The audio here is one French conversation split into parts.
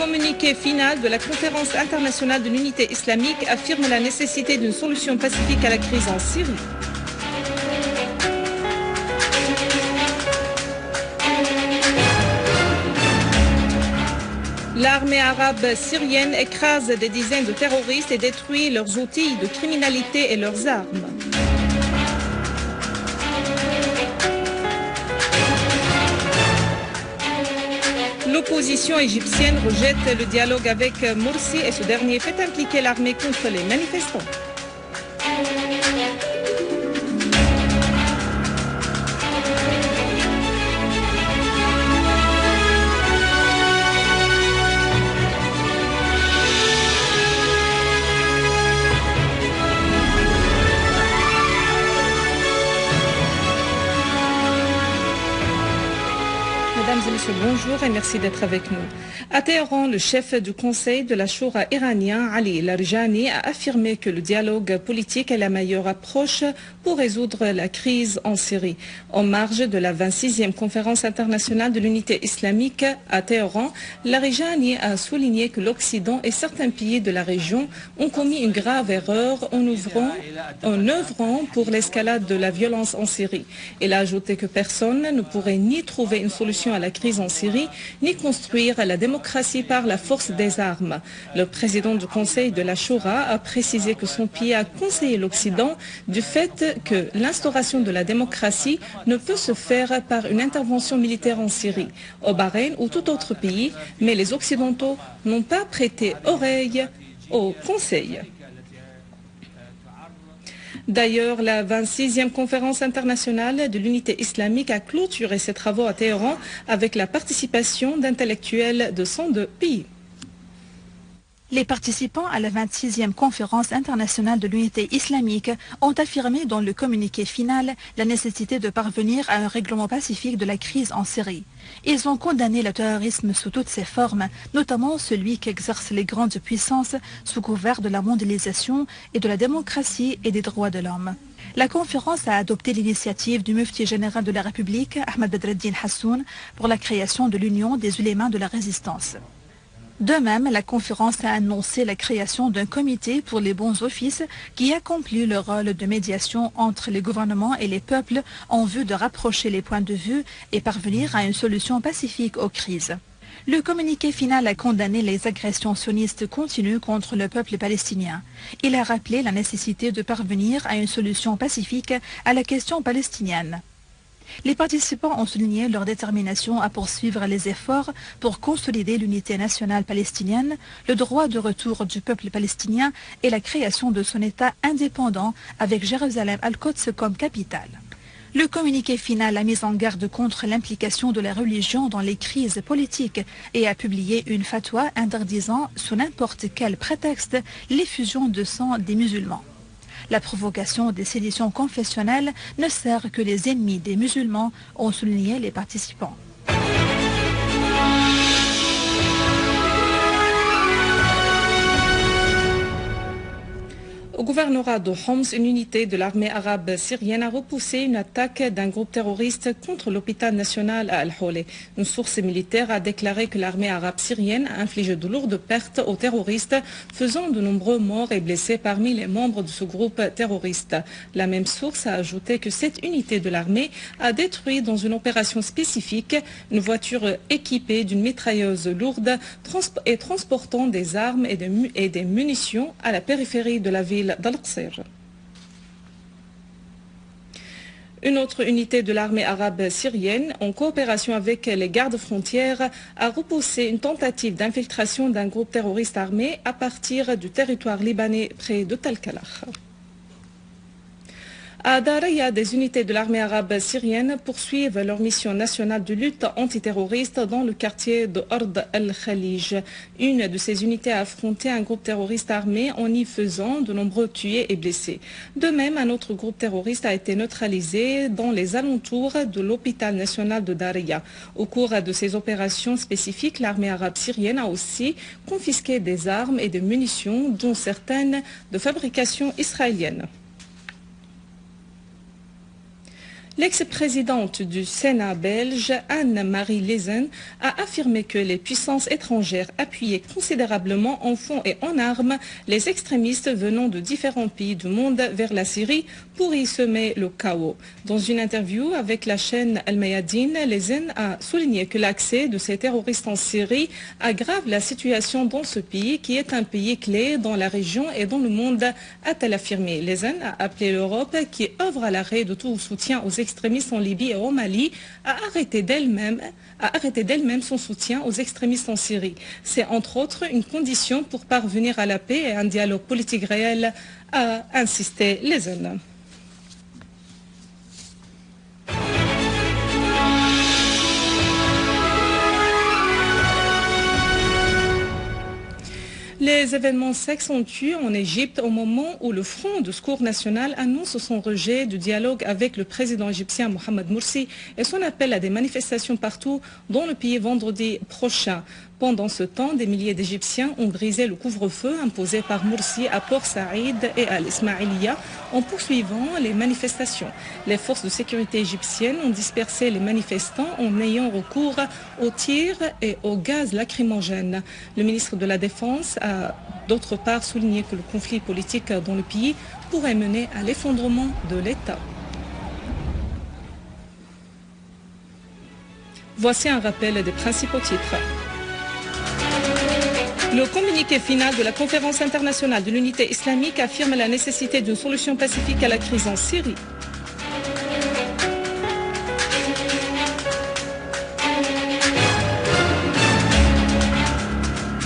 communiqué final de la conférence internationale de l'unité islamique affirme la nécessité d'une solution pacifique à la crise en Syrie. L'armée arabe syrienne écrase des dizaines de terroristes et détruit leurs outils de criminalité et leurs armes. L'opposition égyptienne rejette le dialogue avec Morsi et ce dernier fait impliquer l'armée contre les manifestants. Mesdames et messieurs, bonjour et merci d'être avec nous. À Téhéran, le chef du conseil de la Choura iranien, Ali Larijani, a affirmé que le dialogue politique est la meilleure approche pour résoudre la crise en Syrie. En marge de la 26e conférence internationale de l'unité islamique à Téhéran, Larijani a souligné que l'Occident et certains pays de la région ont commis une grave erreur en œuvrant pour l'escalade de la violence en Syrie. Il a ajouté que personne ne pourrait ni trouver une solution à la crise en Syrie, ni construire la démocratie par la force des armes. Le président du Conseil de la Choura a précisé que son pays a conseillé l'Occident du fait que l'instauration de la démocratie ne peut se faire par une intervention militaire en Syrie, au Bahreïn ou tout autre pays, mais les Occidentaux n'ont pas prêté oreille au Conseil. D'ailleurs, la 26e conférence internationale de l'unité islamique a clôturé ses travaux à Téhéran avec la participation d'intellectuels de 102 pays. Les participants à la 26e conférence internationale de l'unité islamique ont affirmé dans le communiqué final la nécessité de parvenir à un règlement pacifique de la crise en Syrie. Ils ont condamné le terrorisme sous toutes ses formes, notamment celui qu'exercent les grandes puissances sous couvert de la mondialisation et de la démocratie et des droits de l'homme. La conférence a adopté l'initiative du mufti général de la République, Ahmed Bedreddin Hassoun, pour la création de l'Union des ulémas de la résistance. De même, la conférence a annoncé la création d'un comité pour les bons offices qui accomplit le rôle de médiation entre les gouvernements et les peuples en vue de rapprocher les points de vue et parvenir à une solution pacifique aux crises. Le communiqué final a condamné les agressions sionistes continues contre le peuple palestinien. Il a rappelé la nécessité de parvenir à une solution pacifique à la question palestinienne. Les participants ont souligné leur détermination à poursuivre les efforts pour consolider l'unité nationale palestinienne, le droit de retour du peuple palestinien et la création de son État indépendant avec Jérusalem-Al-Quds comme capitale. Le communiqué final a mis en garde contre l'implication de la religion dans les crises politiques et a publié une fatwa interdisant sous n'importe quel prétexte l'effusion de sang des musulmans. La provocation des séditions confessionnelles ne sert que les ennemis des musulmans, ont souligné les participants. Au gouvernorat de Homs, une unité de l'armée arabe syrienne a repoussé une attaque d'un groupe terroriste contre l'hôpital national à Al-Holé. Une source militaire a déclaré que l'armée arabe syrienne a infligé de lourdes pertes aux terroristes, faisant de nombreux morts et blessés parmi les membres de ce groupe terroriste. La même source a ajouté que cette unité de l'armée a détruit dans une opération spécifique une voiture équipée d'une mitrailleuse lourde et transportant des armes et des munitions à la périphérie de la ville d'Al-Qsir. Une autre unité de l'armée arabe syrienne, en coopération avec les gardes-frontières, a repoussé une tentative d'infiltration d'un groupe terroriste armé à partir du territoire libanais près de Talkalah. À Daraya, des unités de l'armée arabe syrienne poursuivent leur mission nationale de lutte antiterroriste dans le quartier de Ard al-Khalij. Une de ces unités a affronté un groupe terroriste armé en y faisant de nombreux tués et blessés. De même, un autre groupe terroriste a été neutralisé dans les alentours de l'hôpital national de Daraya. Au cours de ces opérations spécifiques, l'armée arabe syrienne a aussi confisqué des armes et des munitions, dont certaines de fabrication israélienne. L'ex-présidente du Sénat belge, Anne-Marie Lezen, a affirmé que les puissances étrangères appuyaient considérablement en fonds et en armes les extrémistes venant de différents pays du monde vers la Syrie pour y semer le chaos. Dans une interview avec la chaîne Al-Mayadeen, Lezen a souligné que l'accès de ces terroristes en Syrie aggrave la situation dans ce pays qui est un pays clé dans la région et dans le monde, a-t-elle affirmé. Lezen a appelé l'Europe, qui œuvre à l'arrêt de tout soutien aux extrémistes en Libye et au Mali, à arrêter d'elle-même son soutien aux extrémistes en Syrie. C'est entre autres une condition pour parvenir à la paix et à un dialogue politique réel, a insisté Lezen. Les événements s'accentuent en Égypte au moment où le Front de Secours National annonce son rejet du dialogue avec le président égyptien Mohamed Morsi et son appel à des manifestations partout dans le pays vendredi prochain. Pendant ce temps, des milliers d'Égyptiens ont brisé le couvre-feu imposé par Morsi à Port Saïd et à l'Ismaïlia en poursuivant les manifestations. Les forces de sécurité égyptiennes ont dispersé les manifestants en ayant recours aux tirs et au gaz lacrymogène. Le ministre de la Défense a d'autre part souligné que le conflit politique dans le pays pourrait mener à l'effondrement de l'État. Voici un rappel des principaux titres. Le communiqué final de la Conférence internationale de l'unité islamique affirme la nécessité d'une solution pacifique à la crise en Syrie.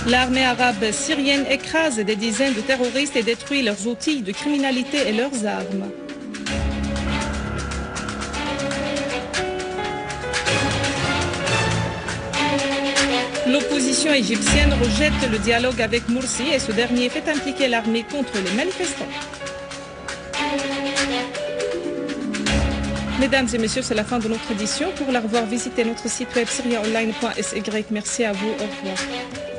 L'armée arabe syrienne écrase des dizaines de terroristes et détruit leurs outils de criminalité et leurs armes. L'opposition égyptienne rejette le dialogue avec Morsi et ce dernier fait impliquer l'armée contre les manifestants. Mesdames et messieurs, c'est la fin de notre édition. Pour la revoir, visitez notre site web syriaonline.sy. Merci à vous. Au revoir.